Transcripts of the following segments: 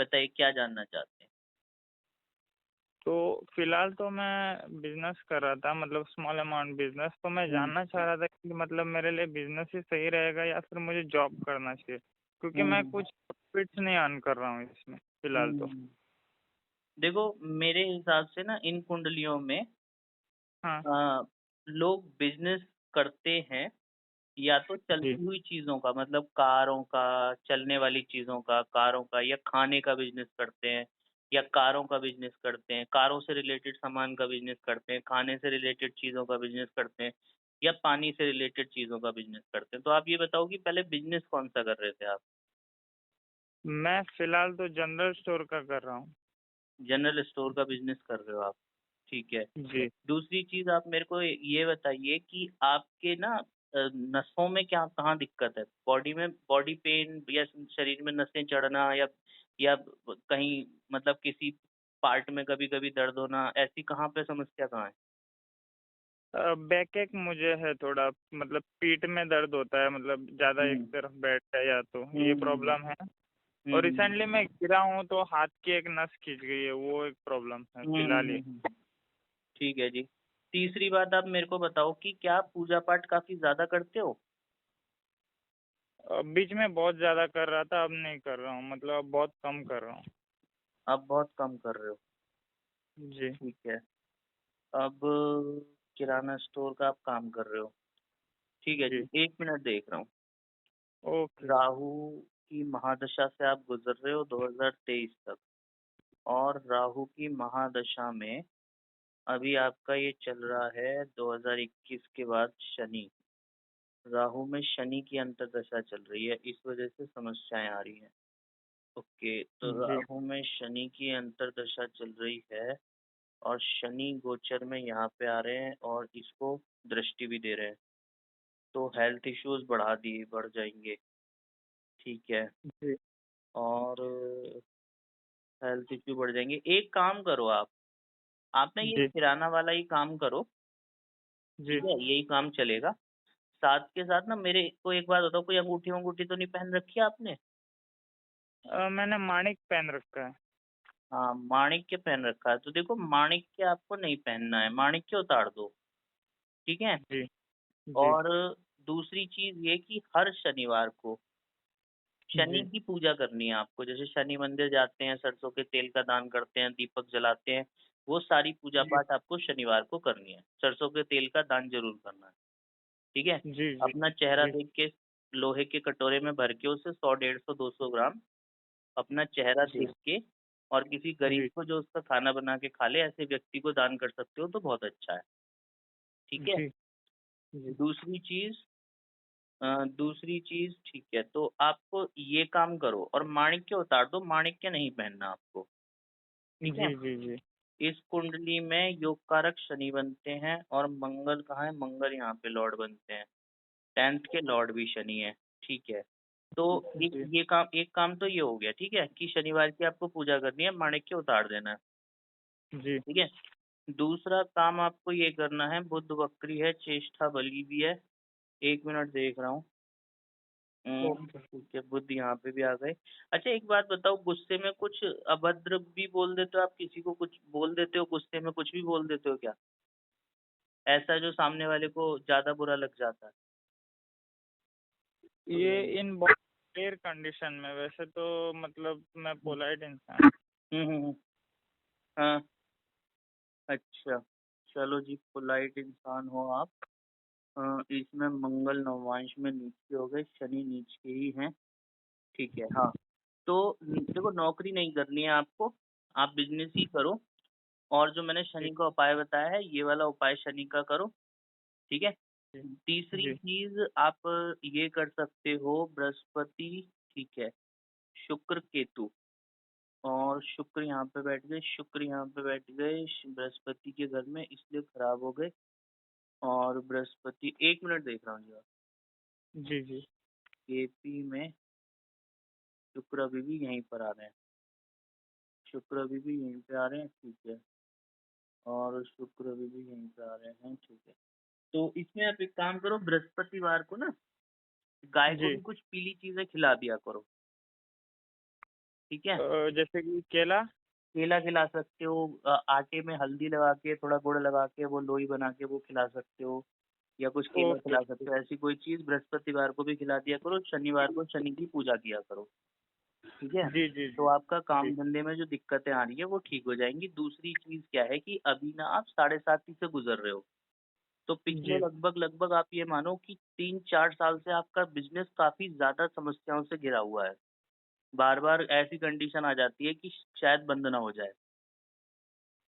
बताइए क्या जानना चाहते हैं? तो फिलहाल तो मैं बिजनेस कर रहा था, मतलब स्मॉल अमाउंट बिजनेस। तो मैं हुँ, जानना चाह रहा था कि मतलब मेरे लिए बिजनेस ही सही रहेगा या फिर मुझे जॉब करना चाहिए, क्योंकि हुँ, मैं हुँ, कुछ प्रॉफिट्स नहीं अर्न कर रहा हूँ इसमें फिलहाल तो। हुँ। देखो मेरे हिसाब से ना इन कुंडलियों में हाँ अ, लोग बिज़नेस करते हैं या तो जी। चलती हुई चीज़ों का मतलब कारों का, चलने वाली चीज़ों का, कारों का या खाने का बिज़नेस करते हैं या कारों का बिज़नेस करते हैं, कारों से रिलेटेड सामान का बिज़नेस करते हैं, खाने से रिलेटेड चीज़ों का बिज़नेस करते हैं या पानी से रिलेटेड चीज़ों का बिज़नेस करते हैं। तो आप ये बताओ कि पहले बिज़नेस कौन-सा कर रहे थे आप? मैं फिलहाल तो जनरल स्टोर का कर रहा हूँ। जनरल स्टोर का बिज़नेस कर रहे हो आप, ठीक है। जी। दूसरी चीज़ आप मेरे को ये बताइए कि आपके ना नसों में क्या कहाँ दिक्कत है? बॉडी में बॉडी पेन या शरीर में नसें चढ़ना या कहीं मतलब किसी पार्ट में कभी-कभी दर्द होना, ऐसी कहाँ पे समस्या कहाँ है? बैक एक मुझे है थोड़ा, मतलब पीठ में दर्द होता है, मतलब ज़्यादा एक हुँ। तरफ बैठ जाए तो हुँ, ये हुँ, हुँ। प्रॉब्लम है। हुँ, और हुँ, रिसेंटली मैं गिरा हूँ तो हाथ की एक नस खिंच गई है, वो एक प्रॉब्लम है हुँ, हुँ, फिलहाल हुँ, ये। हुँ। ठीक है जी। तीसरी बात आप मेरे को बताओ कि क्या आप पूजा-पाठ काफ़ी ज़्यादा करते हो? बीच में बहुत ज़्यादा कर रहा था, अब नहीं कर रहा हूँ, मतलब अब बहुत कम कर रहा हूँ। आप बहुत कम कर रहे हो, जी, ठीक है। अब किराना स्टोर का आप काम कर रहे हो। ठीक है जी, जी। 1 मिनट देख रहा हूँ। ओके। राहु की महादशा से आप गुज़र रहे हो 2023 तक और राहु की महादशा में अभी आपका ये चल रहा है 2021 के बाद शनि। राहु में शनि की अंतर्दशा चल रही है, इस वज़ह से समस्याएँ आ रही हैं। ओके, तो जी, राहु में शनि की अंतर्दशा चल रही है और शनि गोचर में यहाँ पे आ रहे हैं और इसको दृष्टि भी दे रहे हैं। तो हेल्थ इश्यूज़ बढ़ जाएँगे, ठीक है? जी, और हेल्थ इश्यू बढ़ जाएँगे। एक काम करो आप ना ये जी, किराना वाला ही काम करो, जी। ठीक है? यही काम चलेगा। साथ के साथ ना मेरे को एक बात बताओ, कोई अंगूठी-वंगूठी तो नहीं पहन रखी है आपने? मैंने माणिक पहन रखा है। हाँ, माणिक्य पहन रखा है। तो देखो माणिक्य आपको नहीं पहनना है, माणिक्य उतार दो, ठीक है? जी, जी, और दूसरी चीज़ ये कि हर शनिवार को शनि जी, की पूजा करनी है आपको। जैसे शनि मंदिर जाते हैं, सरसों के तेल का दान करते हैं, दीपक जलाते हैं, वो सारी जी, पूजा-पाठ आपको शनिवार को करनी है। सरसों के तेल का दान ज़रूर करना है, ठीक है? जी, जी, अपना चेहरा जी, देख के लोहे के कटोरे में भर के उसे 100, 150, 200 ग्राम अपना चेहरा जी, देख के और किसी गरीब जी, को जो उसका खाना बना के खा ले, ऐसे व्यक्ति को दान कर सकते हो तो बहुत अच्छा है, ठीक है? जी, जी, दूसरी चीज़ ठीक है, तो आपको ये काम करो और माणिक्य उतार दो, माणिक्य नहीं पहनना आपको, ठीक है? जी, जी, जी, इस कुंडली में योग कारक शनि बनते हैं और मंगल कहाँ है? मंगल यहाँ पे लॉर्ड बनते हैं। 10th के लॉर्ड भी शनि है, ठीक है। तो जी, एक काम तो ये हो गया, ठीक है? कि शनिवार की आपको पूजा करनी है, माणिक्य उतार देना है, जी, ठीक है? दूसरा काम आपको ये करना है, बुध वक्री है, चेष्टा बली भी है। 1 मिनट देख रहा हूँ। ओके। ठीक है, बुध यहाँ पे भी आ गए। अच्छा एक बात बताओ, गुस्से में कुछ अभद्र भी बोल देते हो आप? किसी को कुछ बोल देते हो गुस्से में, कुछ भी बोल देते हो क्या? ऐसा जो सामने वाले को ज़्यादा बुरा लग जाता है? ये इन बहुत रेयर कंडीशन में, वैसे तो मतलब मैं पोलाइट इंसान। हुँ, हुँ, हुँ। हाँ, अच्छा। चलो जी, पोलाइट इंसान हो आप। इसमें मंगल नवांश में नीच के हो गए, शनि नीच के ही हैं, ठीक है, हाँ। तो देखो नौकरी नहीं करनी है आपको, आप बिज़नेस ही करो और जो मैंने जी, शनि का उपाय बताया है, ये वाला उपाय शनि का करो, ठीक है? जी, तीसरी जी, चीज़ आप ये कर सकते हो बृहस्पति, ठीक है, शुक्र, केतु और शुक्र यहाँ पे बैठ गए बृहस्पति के घर में इसलिए खराब हो गए और बृहस्पति 1 मिनट देख रहा हूँ जी। जी, जी, केपी में शुक्र अभी भी यहीं पर आ रहे हैं, शुक्र अभी भी यहीं पे आ रहे हैं, ठीक है, और शुक्र अभी भी यहीं पे आ रहे हैं, ठीक है। तो इसमें आप एक काम करो, बृहस्पतिवार को ना गाय को जी, भी कुछ पीली चीज़ें खिला दिया करो, ठीक है। जैसे कि केला। केला खिला सकते हो, आटे में हल्दी लगा के थोड़ा गुड़ लगा के वो लोई बना के वो खिला सकते हो, या कुछ केला ओके। खिला सकते हो। ऐसी कोई चीज बृहस्पतिवार को भी खिला दिया करो, शनिवार को शनि की पूजा किया करो। ठीक है। जी जी तो जी आपका काम जी धंधे में जो दिक्कतें आ रही है वो ठीक हो जाएंगी। दूसरी चीज क्या है कि अभी ना आप 7.5 से गुजर रहे हो, तो पिछले जी। लगभग लगभग आप ये मानो कि 3-4 साल से आपका बिजनेस काफी ज्यादा समस्याओं से घिरा हुआ है। बार बार ऐसी कंडीशन आ जाती है कि शायद बंद ना हो जाए,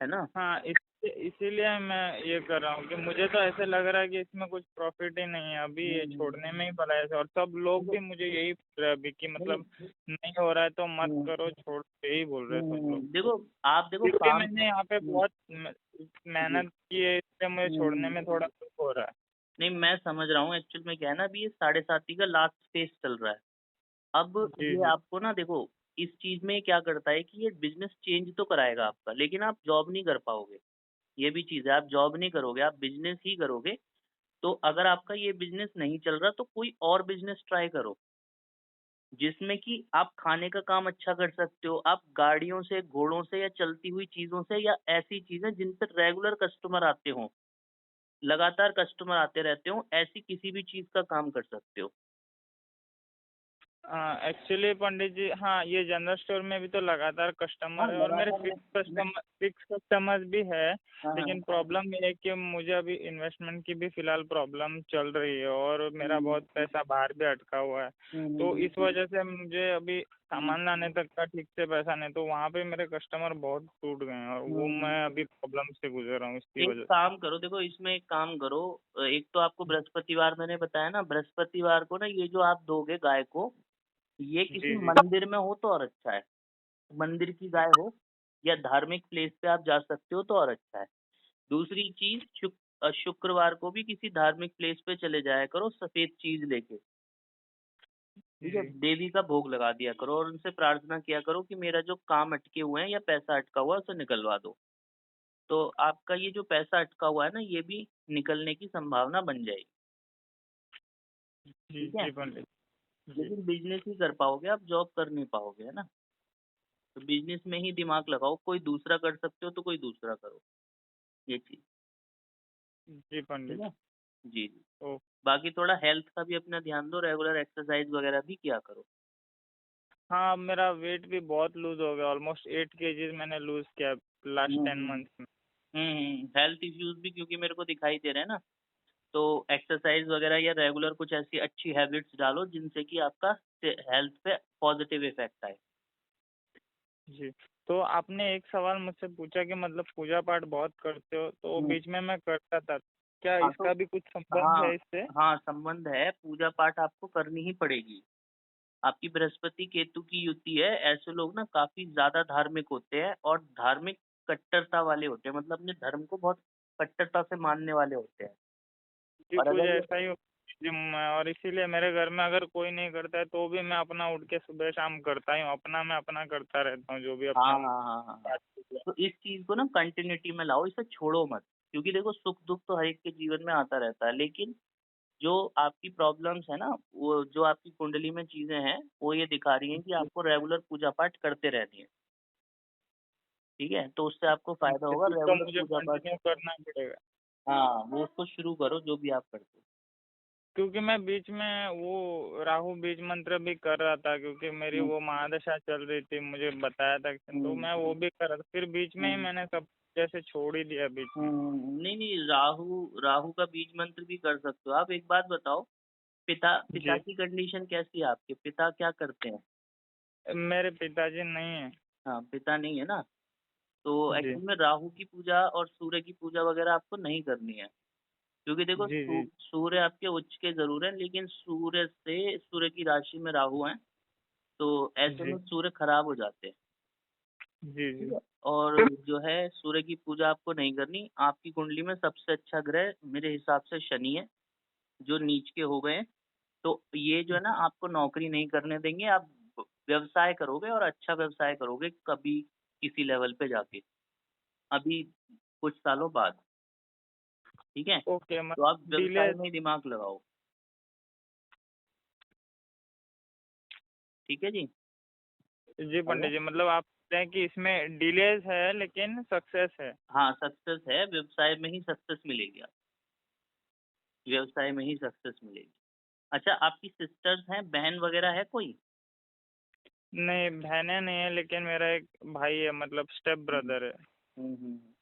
है ना। हाँ, इसीलिए मैं ये कर रहा हूँ कि मुझे तो ऐसे लग रहा है कि इसमें कुछ प्रॉफिट ही नहीं है, अभी ये छोड़ने में ही भला है। और सब लोग देखो। भी मुझे यही बोल रहे हैं अभी कि नहीं। मतलब नहीं हो रहा है तो मत हम्म, करो, छोड़ दो, यही बोल रहे हैं सब लोग। देखो, आप देखो क्योंकि काम। मैंने यहाँ पे बहुत जी। मेहनत की है, इसलिए मुझे छोड़ने में थोड़ा दुख हो रहा है। नहीं, मैं समझ रहा हूँ। एक्चुअल में क्या है ना, अभी ये 7.5 का लास्ट फेज चल रहा है। अब जी ये जी आपको ना देखो, इस चीज में क्या करता है कि ये बिजनेस चेंज तो कराएगा आपका, लेकिन आप जॉब नहीं कर पाओगे। ये भी चीज है, आप जॉब नहीं करोगे, आप बिजनेस ही करोगे। तो अगर आपका ये बिजनेस नहीं चल रहा तो कोई और बिजनेस ट्राई करो, जिसमें कि आप खाने का काम अच्छा कर सकते हो। आप गाड़ियों से, घोड़ों से, या चलती हुई चीजों से, या ऐसी चीजें जिन पर रेगुलर कस्टमर आते हो, लगातार कस्टमर आते रहते हो, ऐसी किसी भी चीज का काम कर सकते हो। एक्चुअली पंडित जी, हाँ, ये जनरल स्टोर में भी तो लगातार हाँ, कस्टमर है और मेरे लगातार फिक्स कस्टमर्स भी है। हाँ लेकिन हाँ। प्रॉब्लम ये है कि मुझे अभी इन्वेस्टमेंट की भी फिलहाल प्रॉब्लम चल रही है और मेरा हम्म, बहुत पैसा बाहर भी अटका हुआ है। तो इस हम्म। वजह से मुझे अभी हम्म, सामान लाने तक का ठीक से पैसा नहीं, तो वहाँ पे मेरे कस्टमर बहुत टूट गए हैं और वो हम्म। मैं अभी प्रॉब्लम से गुजर रहा हूँ इसकी एक वजह से। काम करो, देखो इसमें एक काम करो। एक तो आपको बृहस्पतिवार मैंने बताया ना, बृहस्पतिवार को ना ये जो आप दोगे गाय को, ये किसी जी जी मंदिर में हो तो और अच्छा है। मंदिर की गाय हो, या धार्मिक प्लेस पे आप जा सकते हो तो और अच्छा है। दूसरी चीज, शुक्रवार को भी किसी धार्मिक प्लेस पे चले जाया करो सफेद चीज लेके। ठीक है। जी देवी का भोग लगा दिया करो और उनसे प्रार्थना किया करो कि मेरा जो काम अटके हुए हैं या पैसा अटका हुआ है उसे निकलवा दो। तो आपका ये जो पैसा अटका हुआ है ना, ये भी निकलने की संभावना बन जाएगी। जी ठीक है। जी पंडित जी। लेकिन बिजनेस ही कर पाओगे, आप जॉब कर नहीं पाओगे, है ना। तो बिजनेस में ही दिमाग लगाओ, कोई दूसरा कर सकते हो तो कोई दूसरा करो, ये चीज। जी ठीक पंडित। है। जी जी। ओ। बाकी थोड़ा हेल्थ का भी अपना ध्यान दो, रेगुलर एक्सरसाइज वगैरह भी किया करो। हाँ, मेरा वेट भी बहुत लूज हो गया, ऑलमोस्ट 8 kgs मैंने लूज किया लास्ट 10 मंथ्स में। हेल्थ इश्यूज भी क्योंकि मेरे को दिखाई दे रहे हैं ना, तो एक्सरसाइज वगैरह या रेगुलर कुछ ऐसी अच्छी हैबिट्स डालो जिनसे कि आपका हेल्थ पे पॉजिटिव इफेक्ट आए। जी। तो आपने एक सवाल मुझसे पूछा कि मतलब पूजा पाठ बहुत करते हो, तो हम्म, बीच में मैं करता था, क्या हाँ तो इसका भी कुछ संबंध हाँ, है इससे? हाँ संबंध है, पूजा पाठ आपको करनी ही पड़ेगी। आपकी बृहस्पति केतु की युति है। ऐसे लोग ना काफी ज्यादा धार्मिक होते हैं, और धार्मिक कट्टरता वाले होते हैं, मतलब अपने धर्म को बहुत कट्टरता से मानने वाले होते हैं। जी, और कुछ अगर ये ऐसा ही जी, और इसीलिए मेरे घर में अगर कोई नहीं करता है तो भी मैं अपना उठ के सुबह शाम करता ही हूँ, अपना मैं अपना करता रहता हूँ जो भी हाँ अपना हाँ हाँ हाँ हाँ, पाठ पूजा। तो इस चीज को ना कंटिन्यूटी में लाओ, इसे छोड़ो मत। क्योंकि देखो, सुख दुख तो हर एक के जीवन में आता रहता है, लेकिन जो आपकी प्रॉब्लम्स है ना, वो जो आपकी कुंडली में चीजें हैं, वो ये दिखा रही हैं कि जी आपको रेगुलर पूजा पाठ करते रहनी है। ठीक है। तो उससे आपको फायदा जी, होगा, फिर तो रेगुलर मुझे पूजा पाठ। कंटिन्यू करना पड़ेगा। हाँ, वो उसको शुरू करो जो भी आप करते हो। क्योंकि मैं बीच में वो राहु बीज मंत्र भी कर रहा था, क्योंकि मेरी हम्म, वो महादशा चल रही थी, मुझे बताया था तो हम्म, मैं वो भी कर रहा था, फिर बीच में ही हम्म, मैंने सब जैसे छोड़ ही दिया बीच में। नहीं नहीं, राहु राहु का बीज मंत्र भी कर सकते हो आप। एक बात बताओ, पिता पिता जी। की कंडीशन कैसी है? आपके पिता क्या करते हैं? मेरे पिताजी नहीं है। हाँ, पिता नहीं है ना। तो जी एक्चुअल में राहु की पूजा और सूर्य की पूजा वगैरह आपको नहीं करनी है। क्योंकि देखो, जी जी सूर्य आपके उच्च के जरूर है, लेकिन सूर्य की राशि में राहु है, तो ऐसे में जी सूर्य खराब हो जाते हैं। जी ठीक जी है। और जो है, सूर्य की पूजा आपको नहीं करनी। आपकी कुंडली में सबसे अच्छा ग्रह मेरे हिसाब से शनि है, जो नीच के हो गए हैं। तो ये जो है ना, आपको नौकरी नहीं करने देंगे। आप व्यवसाय करोगे, और अच्छा व्यवसाय करोगे कभी किसी लेवल पे जाके, अभी कुछ सालों बाद। ठीक है। ओके, तो आप मतलब डिले। व्यवसाय में ही दिमाग लगाओ। ठीक है जी। जी है ना? पंडित जी, मतलब आप कहते हैं कि इसमें डिलेज है लेकिन सक्सेस है। हाँ, सक्सेस है, व्यवसाय में ही सक्सेस मिलेगी आपको, व्यवसाय में ही सक्सेस मिलेगी। अच्छा, आपकी सिस्टर्स हैं, बहन वगैरह है कोई? नहीं, बहनें नहीं है, लेकिन मेरा एक भाई है, मतलब स्टेप हुँ, ब्रदर है। हुँ, हुँ।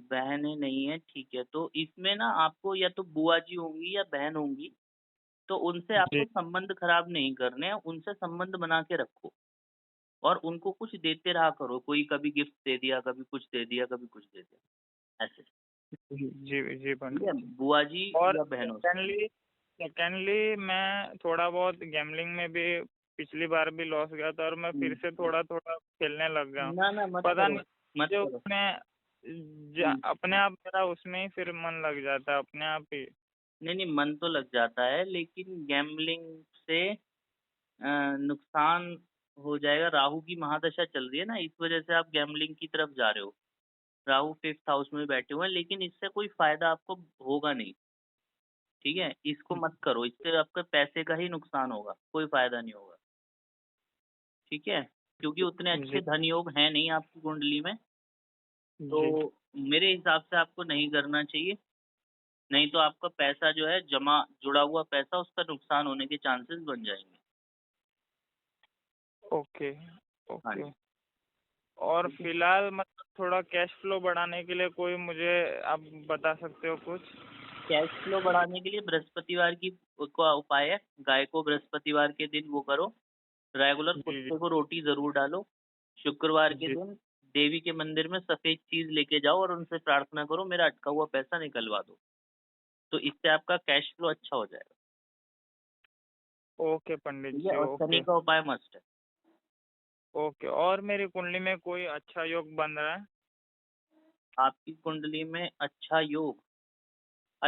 बहनें नहीं है, ठीक है। तो इसमें ना आपको या तो बुआ जी होंगी या बहन होंगी, तो उनसे जी आपको संबंध खराब नहीं करने हैं, उनसे संबंध बना के रखो और उनको कुछ देते रहा करो। कोई कभी गिफ्ट दे दिया, कभी कुछ दे दिया, कभी कुछ दे दिया, ऐसे। जी जी जी ठीक पंडित है? जी। बुआ जी और या बहनों से। सेकेंडली मैं थोड़ा बहुत गैम्बलिंग में भी पिछली बार भी लॉस गया था, और मैं फिर हुँ। से थोड़ा थोड़ा खेलने लग गया हूँ। ना, ना मत पता करो, नहीं, मत जो करो। मैं हुँ। अपने आप मेरा उसमें ही फिर मन लग जाता है अपने आप ही। नहीं, नहीं मन तो लग जाता है लेकिन गैम्बलिंग से नुकसान हो जाएगा। राहु की महादशा चल रही है ना, इस वजह से आप गैम्बलिंग की तरफ जा रहे हो। राहु 5th हाउस में बैठे हुए हैं, लेकिन इससे कोई फ़ायदा आपको होगा नहीं, ठीक है? इसको मत करो, इससे आपके पैसे का ही नुकसान होगा, कोई फ़ायदा नहीं होगा, ठीक है? क्योंकि उतने जी अच्छे धन योग हैं नहीं आपकी कुंडली में, तो जी। मेरे हिसाब से आपको नहीं करना चाहिए। नहीं तो आपका पैसा जो है जमा जुड़ा हुआ पैसा उसका नुकसान होने के चांसेस बन जाएँगे। ओके हाँ ओके। जी, और ठीक है। फिलहाल मतलब थोड़ा कैश फ्लो बढ़ाने के लिए कोई मुझे आप बता सकते हो कुछ? कैश फ्लो बढ़ाने के लिए बृहस्पतिवार की का उपाय है, गाय को बृहस्पतिवार के दिन वो करो, रेगुलर जी जी कुत्ते को रोटी ज़रूर डालो। शुक्रवार के जी। दिन देवी के मंदिर में सफ़ेद चीज़ लेके जाओ और उनसे प्रार्थना करो मेरा अटका हुआ पैसा निकलवा दो। तो इससे आपका कैश फ्लो अच्छा हो जाएगा, ओके पंडित ठीक है? जी, और शनि ओके का उपाय मस्ट है। ओके। और मेरी कुंडली में कोई अच्छा योग बन रहा है? आपकी कुंडली में अच्छा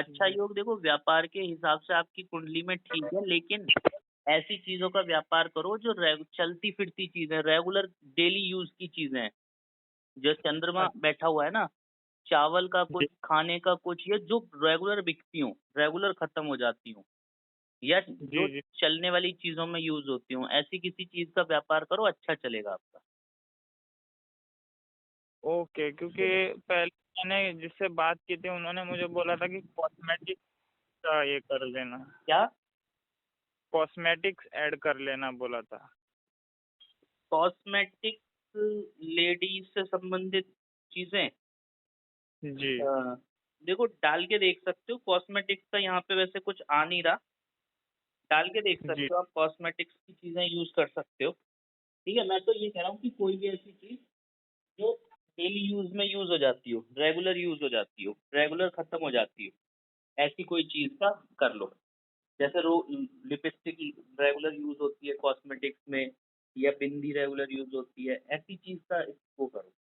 जी योग देखो व्यापार के हिसाब से आपकी कुंडली में ठीक है, लेकिन ऐसी चीज़ों का व्यापार करो जो चलती-फिरती चीज़ें, रेगुलर डेली यूज़ की चीज़ें हैं। जो चंद्रमा बैठा हुआ है ना, चावल का कुछ, जी खाने का कुछ, या जो रेगुलर बिकती हों, रेगुलर खत्म हो जाती हों, या जी जो जी। चलने वाली चीज़ों में यूज़ होती हों, ऐसी किसी चीज़ का व्यापार करो, अच्छा चलेगा आपका। ओके, क्योंकि पहले मैंने जिससे बात की थी उन्होंने मुझे बोला था कि कॉस्मेटिक्स का ये कर लेना, क्या? कॉस्मेटिक्स ऐड कर लेना बोला था। कॉस्मेटिक्स, लेडीज़ से संबंधित चीज़ें जी देखो डाल के देख सकते हो, कॉस्मेटिक्स का यहाँ पे वैसे कुछ आ नहीं रहा, डाल के देख जी सकते हो आप, कॉस्मेटिक्स की चीज़ें यूज़ कर सकते हो, ठीक है? मैं तो ये कह रहा हूँ कि कोई भी ऐसी चीज़ जो डेली यूज़ में यूज़ हो जाती हो, रेगुलर यूज़ हो जाती हो, रेगुलर खत्म हो जाती हो, ऐसी कोई चीज़ का कर लो। जैसे लिपस्टिक रेगुलर यूज़ होती है कॉस्मेटिक्स में, या बिंदी रेगुलर यूज़ होती है, ऐसी चीज़ का वो करो,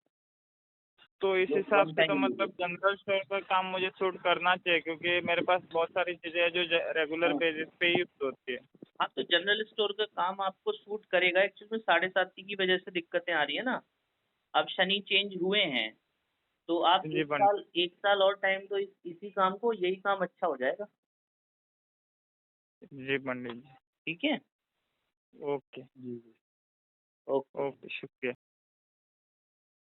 तो इस जो हिसाब वन से तो टाइम यूज़ मतलब होती जनरल स्टोर का काम मुझे सूट करना चाहिए, क्योंकि मेरे पास बहुत सारी चीज़ें हैं जो है। रेगुलर हाँ, बेसिस पे यूज होती है। हाँ, तो जनरल स्टोर का काम आपको सूट करेगा, एक्चुअली में 7.5 की वजह से दिक्कतें आ रही है ना, अब शनि चेंज हुए हैं, तो आप जी पंडित। 1 साल और टाइम दो इसी काम को, यही काम अच्छा हो जाएगा, जी पंडित जी। ठीक है? ओके जी, जी। ओके। ओके, शुक्रिया।